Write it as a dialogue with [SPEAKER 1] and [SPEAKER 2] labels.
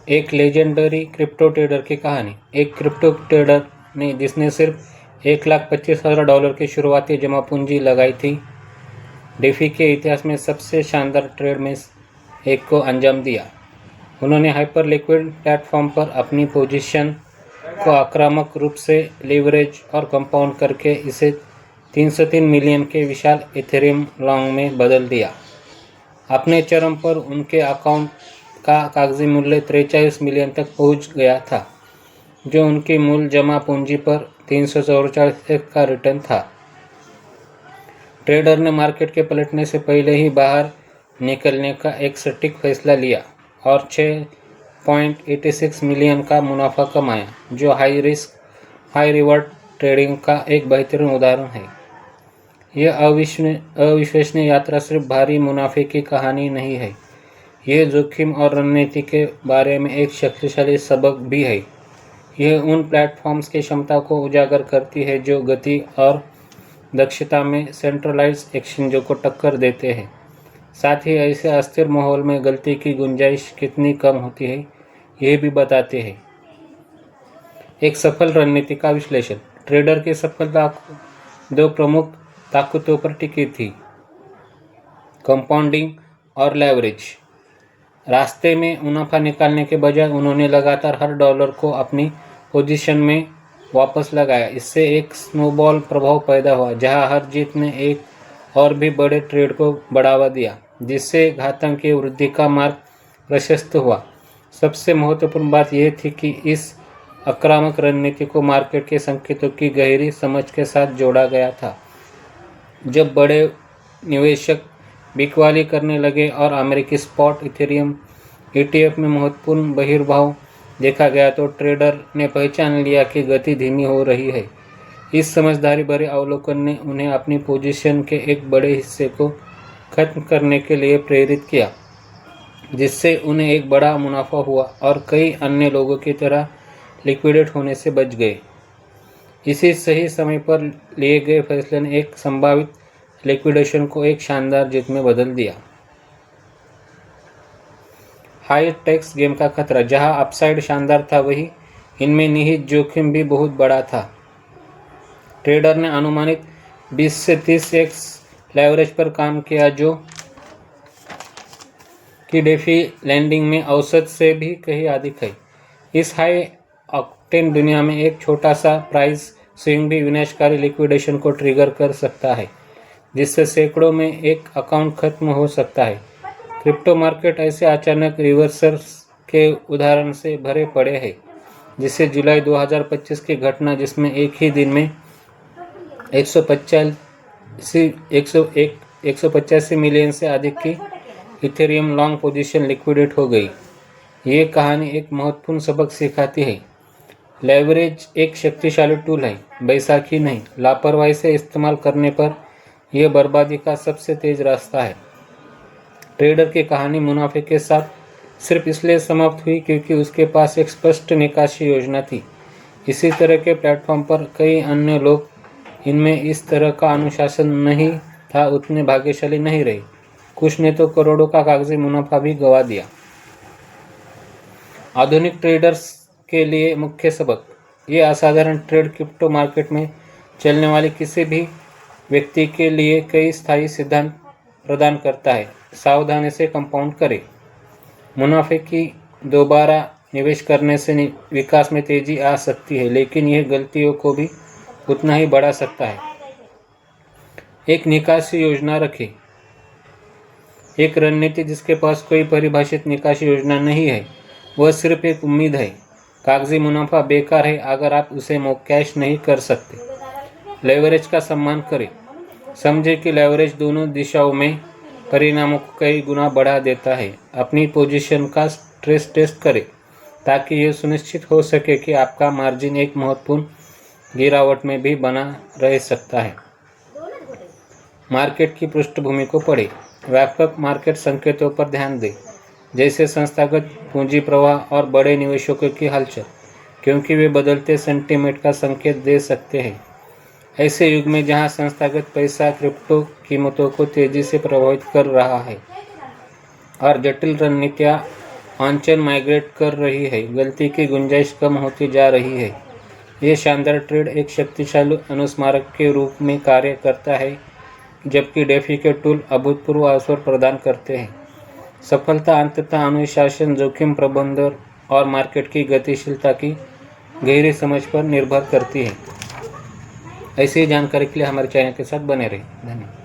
[SPEAKER 1] एक legendary crypto trader की कहानी। एक क्रिप्टो ट्रेडर ने जिसने सिर्फ $1,25,000 की शुरुआती जमा पूंजी लगाई थी, डेफी के इतिहास में सबसे शानदार ट्रेड में एक को अंजाम दिया। उन्होंने हाइपर लिक्विड प्लेटफॉर्म पर अपनी पोजीशन को आक्रामक रूप से लीवरेज और कंपाउंड करके इसे 303 मिलियन के विशाल इथेरियम लॉन्ग में बदल दिया। अपने चरम पर उनके अकाउंट का कागजी मूल्य 43 मिलियन तक पहुंच गया था, जो उनकी मूल जमा पूंजी पर 344 का रिटर्न था। ट्रेडर ने मार्केट के पलटने से पहले ही बाहर निकलने का एक सटीक फैसला लिया और 6.86 मिलियन का मुनाफा कमाया, जो high risk high reward trading का एक बेहतरीन उदाहरण है। यह अविश्वसनीय यात्रा सिर्फ भारी मुनाफे की कहानी नहीं है, यह जोखिम और रणनीति के बारे में एक शक्तिशाली सबक भी है। यह उन प्लेटफॉर्म्स की क्षमता को उजागर करती है जो गति और दक्षता में सेंट्रलाइज्ड एक्सचेंजों को टक्कर देते हैं। साथ ही ऐसे अस्थिर माहौल में गलती की गुंजाइश कितनी कम होती है, यह भी बताते हैं। एक सफल रणनीति का विश्लेषण। ट्रेडर की सफलता दो प्रमुख ताकतों पर टिकी थी, कंपाउंडिंग और लेवरेज। रास्ते में मुनाफा निकालने के बजाय उन्होंने लगातार हर डॉलर को अपनी पोजीशन में वापस लगाया। इससे एक स्नोबॉल प्रभाव पैदा हुआ, जहां हर जीत ने एक और भी बड़े ट्रेड को बढ़ावा दिया, जिससे घातक की वृद्धि का मार्ग प्रशस्त हुआ। सबसे महत्वपूर्ण बात यह थी कि इस आक्रामक रणनीति को मार्केट के संकेतों की गहरी समझ के साथ जोड़ा गया था। जब बड़े निवेशक बिकवाली करने लगे और अमेरिकी स्पॉट इथेरियम ETF में महत्वपूर्ण बहिर्भाव देखा गया, तो ट्रेडर ने पहचान लिया कि गति धीमी हो रही है। इस समझदारी भरे अवलोकन ने उन्हें अपनी पोजीशन के एक बड़े हिस्से को खत्म करने के लिए प्रेरित किया, जिससे उन्हें एक बड़ा मुनाफा हुआ और कई अन्य लोगों की तरह लिक्विडेट होने से बच गए। इसी सही समय पर लिए गए फैसले ने एक संभावित लिक्विडेशन को एक शानदार जीत में बदल दिया। हाई टेक्स गेम का खतरा। जहां अपसाइड शानदार था, वहीं इनमें निहित जोखिम भी बहुत बड़ा था। ट्रेडर ने अनुमानित 20 से 30x लेवरेज पर काम किया, जो कि डेफी लैंडिंग में औसत से भी कहीं अधिक है। इस हाई ऑक्टेन दुनिया में एक छोटा सा प्राइस स्विंग भी विनाशकारी लिक्विडेशन को ट्रिगर कर सकता है, जिससे सैकड़ों में एक अकाउंट खत्म हो सकता है। क्रिप्टो मार्केट ऐसे अचानक रिवर्सल्स के उदाहरण से भरे पड़े हैं, जिसे जुलाई 2025 की घटना, जिसमें एक ही दिन में 185 मिलियन से अधिक की इथेरियम लॉन्ग पोजीशन लिक्विडेट हो गई। ये कहानी एक महत्वपूर्ण सबक सिखाती है। लेवरेज एक शक्तिशाली टूल है, बैसाखी नहीं। लापरवाही से इस्तेमाल करने पर यह बर्बादी का सबसे तेज रास्ता है। ट्रेडर की कहानी मुनाफे के साथ सिर्फ इसलिए समाप्त हुई क्योंकि उसके पास एक स्पष्ट निकासी योजना थी। इसी तरह के प्लेटफॉर्म पर कई अन्य लोग, इनमें इस तरह का अनुशासन नहीं था, उतने भाग्यशाली नहीं रहे। कुछ ने तो करोड़ों का कागजी मुनाफा भी गंवा दिया। आधुनिक ट्रेडर्स के लिए मुख्य सबक। ये असाधारण ट्रेड क्रिप्टो मार्केट में चलने वाले किसी भी व्यक्ति के लिए कई स्थायी सिद्धांत प्रदान करता है। सावधानी से कंपाउंड करें। मुनाफे की दोबारा निवेश करने से विकास में तेजी आ सकती है, लेकिन यह गलतियों को भी उतना ही बढ़ा सकता है। एक निकासी योजना रखें। एक रणनीति जिसके पास कोई परिभाषित निकासी योजना नहीं है, वह सिर्फ एक उम्मीद है। कागजी मुनाफा बेकार है अगर आप उसे कैश नहीं कर सकते। लेवरेज का सम्मान करें। समझे कि लेवरेज दोनों दिशाओं में परिणामों को कई गुना बढ़ा देता है। अपनी पोजीशन का स्ट्रेस टेस्ट करें ताकि यह सुनिश्चित हो सके कि आपका मार्जिन एक महत्वपूर्ण गिरावट में भी बना रह सकता है। मार्केट की पृष्ठभूमि को पढ़ें। व्यापक मार्केट संकेतों पर ध्यान दें, जैसे संस्थागत पूंजी प्रवाह और बड़े निवेशकों की हलचल, क्योंकि वे बदलते सेंटीमेंट का संकेत दे सकते हैं। ऐसे युग में जहां संस्थागत पैसा क्रिप्टो कीमतों को तेजी से प्रभावित कर रहा है और जटिल रणनीतियां ऑन-चेन माइग्रेट कर रही है, गलती की गुंजाइश कम होती जा रही है। ये शानदार ट्रेड एक शक्तिशाली अनुस्मारक के रूप में कार्य करता है, जबकि डेफी के टूल अभूतपूर्व अवसर प्रदान करते हैं। सफलता अंततः अनुशासन, जोखिम प्रबंधन और मार्केट की गतिशीलता की गहरी समझ पर निर्भर करती है। ऐसी जानकारी के लिए हमारे चैनल के साथ बने रहें। धन्यवाद।